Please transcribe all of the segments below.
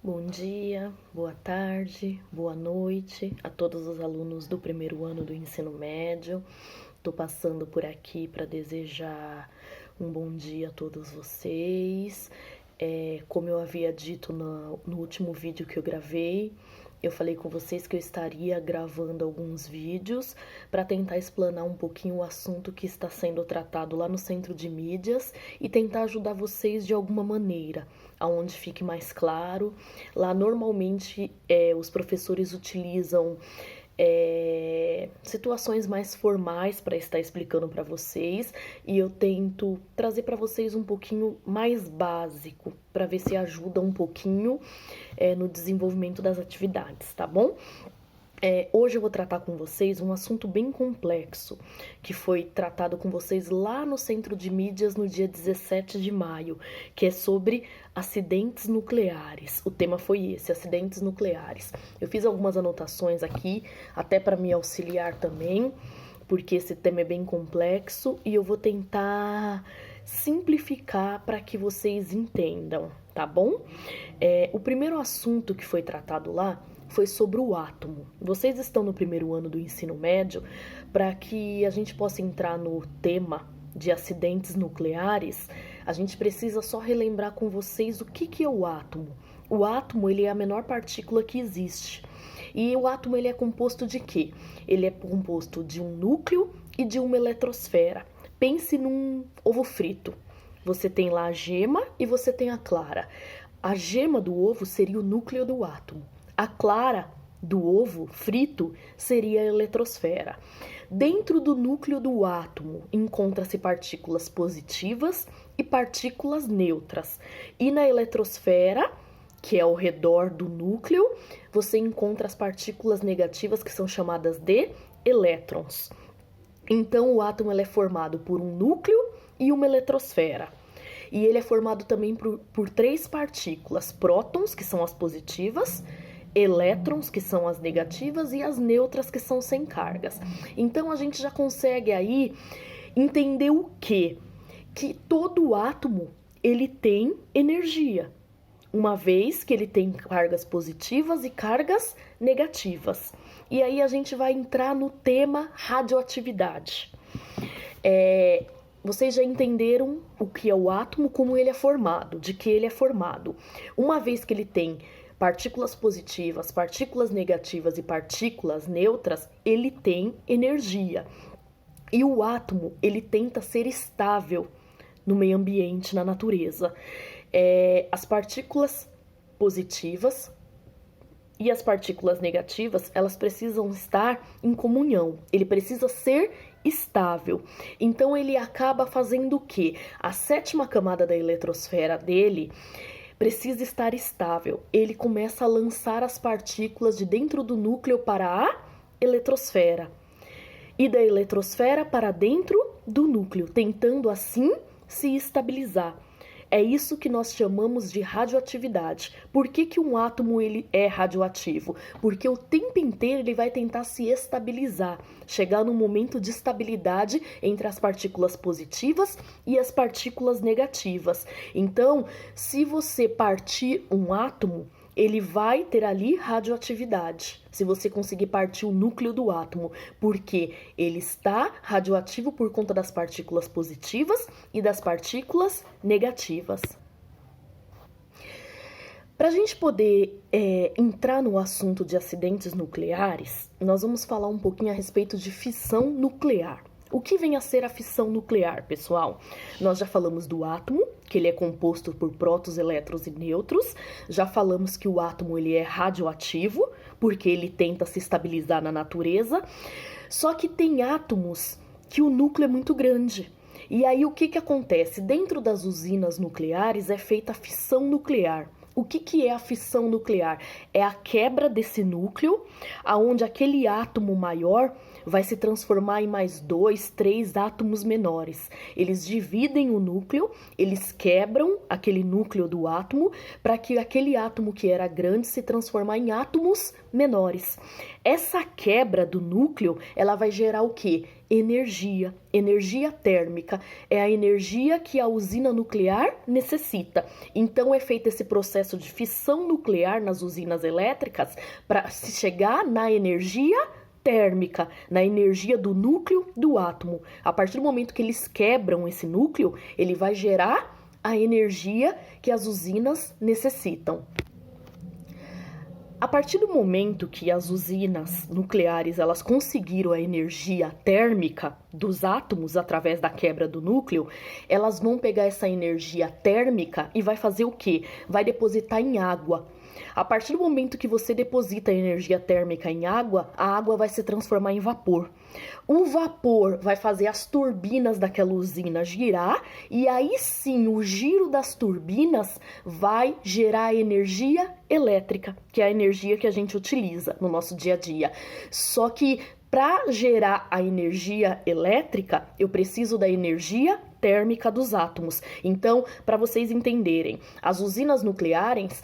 Bom dia, boa tarde, boa noite a todos os alunos do primeiro ano do ensino médio. Estou passando por aqui para desejar um bom dia a todos vocês. Como eu havia dito no último vídeo que eu gravei, eu falei com vocês que eu estaria gravando alguns vídeos para tentar explanar um pouquinho o assunto que está sendo tratado lá no Centro de Mídias e tentar ajudar vocês de alguma maneira, aonde fique mais claro. Lá normalmente os professores utilizam situações mais formais para estar explicando para vocês, e eu tento trazer para vocês um pouquinho mais básico para ver se ajuda um pouquinho no desenvolvimento das atividades, tá bom? Hoje eu vou tratar com vocês um assunto bem complexo, que foi tratado com vocês lá no Centro de Mídias no dia 17 de maio, que é sobre acidentes nucleares. O tema foi esse, acidentes nucleares. Eu fiz algumas anotações aqui, até para me auxiliar também, porque esse tema é bem complexo e eu vou tentar simplificar para que vocês entendam, tá bom? O primeiro assunto que foi tratado lá foi sobre o átomo. Vocês estão no primeiro ano do ensino médio, para que a gente possa entrar no tema de acidentes nucleares, a gente precisa só relembrar com vocês o que é o átomo. O átomo, ele é a menor partícula que existe. E o átomo, ele é composto de quê? Ele é composto de um núcleo e de uma eletrosfera. Pense num ovo frito. Você tem lá a gema e você tem a clara. A gema do ovo seria o núcleo do átomo. A clara do ovo frito seria a eletrosfera. Dentro do núcleo do átomo encontra-se partículas positivas e partículas neutras. E na eletrosfera, que é ao redor do núcleo, você encontra as partículas negativas, que são chamadas de elétrons. Então o átomo é formado por um núcleo e uma eletrosfera. E ele é formado também por três partículas: prótons, que são as positivas, elétrons, que são as negativas, e as neutras, que são sem cargas. Então a gente já consegue aí entender o quê? Que todo átomo, ele tem energia, uma vez que ele tem cargas positivas e cargas negativas. E aí a gente vai entrar no tema radioatividade. Vocês já entenderam o que é o átomo, como ele é formado, de que ele é formado. Uma vez que ele tem partículas positivas, partículas negativas e partículas neutras, ele tem energia. E o átomo, ele tenta ser estável no meio ambiente, na natureza. As partículas positivas e as partículas negativas, elas precisam estar em comunhão. Ele precisa ser estável. Então ele acaba fazendo o quê? A sétima camada da eletrosfera dele precisa estar estável. Ele começa a lançar as partículas de dentro do núcleo para a eletrosfera e da eletrosfera para dentro do núcleo, tentando assim se estabilizar. É isso que nós chamamos de radioatividade. Por que um átomo ele é radioativo? Porque o tempo inteiro ele vai tentar se estabilizar, chegar num momento de estabilidade entre as partículas positivas e as partículas negativas. Então, se você partir um átomo, ele vai ter ali radioatividade, se você conseguir partir o núcleo do átomo, porque ele está radioativo por conta das partículas positivas e das partículas negativas. Para a gente poder entrar no assunto de acidentes nucleares, nós vamos falar um pouquinho a respeito de fissão nuclear. O que vem a ser a fissão nuclear, pessoal? Nós já falamos do átomo, que ele é composto por prótons, elétrons e nêutrons. Já falamos que o átomo ele é radioativo, porque ele tenta se estabilizar na natureza. Só que tem átomos que o núcleo é muito grande. E aí o que acontece? Dentro das usinas nucleares é feita a fissão nuclear. O que é a fissão nuclear? É a quebra desse núcleo, aonde aquele átomo maior vai se transformar em mais 2, 3 átomos menores. Eles dividem o núcleo, eles quebram aquele núcleo do átomo para que aquele átomo que era grande se transformar em átomos menores. Essa quebra do núcleo, ela vai gerar o quê? Energia, energia térmica. É a energia que a usina nuclear necessita. Então é feito esse processo de fissão nuclear nas usinas elétricas para se chegar na energia térmica, na energia do núcleo do átomo. A partir do momento que eles quebram esse núcleo, ele vai gerar a energia que as usinas necessitam. A partir do momento que as usinas nucleares elas conseguiram a energia térmica dos átomos através da quebra do núcleo, elas vão pegar essa energia térmica e vai fazer o quê? Vai depositar em água. A partir do momento que você deposita a energia térmica em água, a água vai se transformar em vapor. O vapor vai fazer as turbinas daquela usina girar e aí sim o giro das turbinas vai gerar energia elétrica, que é a energia que a gente utiliza no nosso dia a dia. Só que para gerar a energia elétrica, eu preciso da energia térmica dos átomos. Então, para vocês entenderem, as usinas nucleares,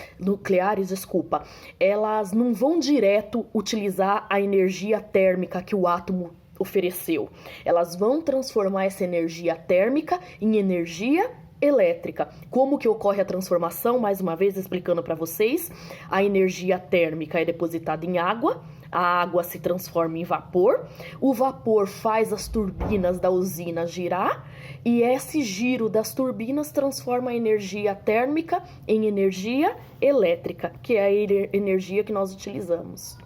elas não vão direto utilizar a energia térmica que o átomo ofereceu. Elas vão transformar essa energia térmica em energia elétrica. Como que ocorre a transformação? Mais uma vez explicando para vocês, a energia térmica é depositada em água, a água se transforma em vapor, o vapor faz as turbinas da usina girar e esse giro das turbinas transforma a energia térmica em energia elétrica, que é a energia que nós utilizamos.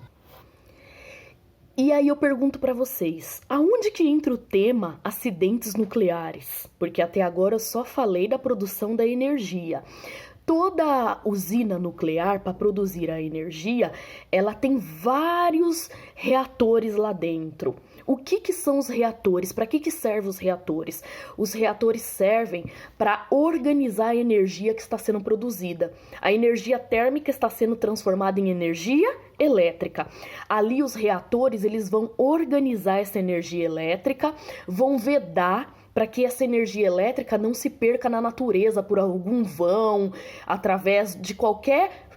E aí eu pergunto para vocês, aonde que entra o tema acidentes nucleares? Porque até agora eu só falei da produção da energia. Toda usina nuclear, para produzir a energia, ela tem vários reatores lá dentro. O que são os reatores? Para que servem os reatores? Os reatores servem para organizar a energia que está sendo produzida. A energia térmica está sendo transformada em energia elétrica. Ali os reatores eles vão organizar essa energia elétrica, vão vedar para que essa energia elétrica não se perca na natureza por algum vão, através de qualquer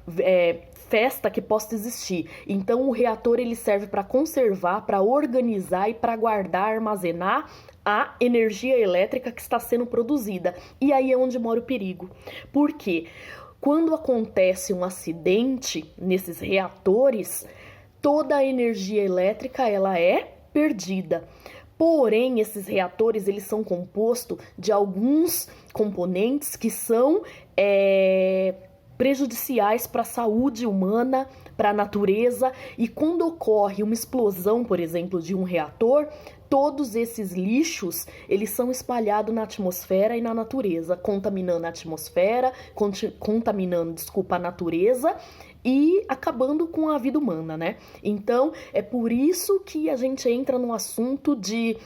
festa que possa existir. Então o reator ele serve para conservar, para organizar e para guardar, armazenar a energia elétrica que está sendo produzida. E aí é onde mora o perigo. Por quê? Quando acontece um acidente nesses reatores, toda a energia elétrica ela é perdida. Porém, esses reatores eles são compostos de alguns componentes que são prejudiciais para a saúde humana, para a natureza, e quando ocorre uma explosão, por exemplo, de um reator, todos esses lixos, eles são espalhados na atmosfera e na natureza, contaminando a atmosfera, contaminando, a natureza e acabando com a vida humana, né? Então, é por isso que a gente entra no assunto de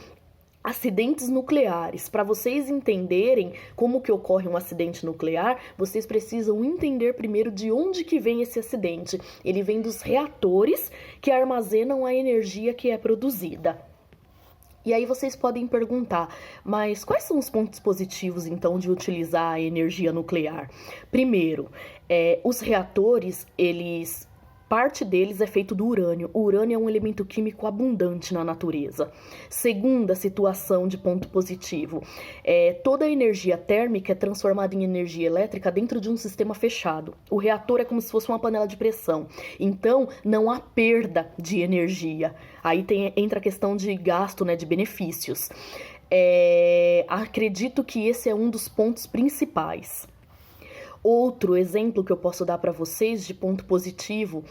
acidentes nucleares. Para vocês entenderem como que ocorre um acidente nuclear, vocês precisam entender primeiro de onde que vem esse acidente. Ele vem dos reatores que armazenam a energia que é produzida. E aí vocês podem perguntar, mas quais são os pontos positivos, então, de utilizar a energia nuclear? Primeiro, os reatores, parte deles é feito do urânio. O urânio é um elemento químico abundante na natureza. Segunda situação de ponto positivo, toda a energia térmica é transformada em energia elétrica dentro de um sistema fechado. O reator é como se fosse uma panela de pressão. Então, não há perda de energia. Aí entra a questão de gasto, né, de benefícios. Acredito que esse é um dos pontos principais. Outro exemplo que eu posso dar para vocês de ponto positivo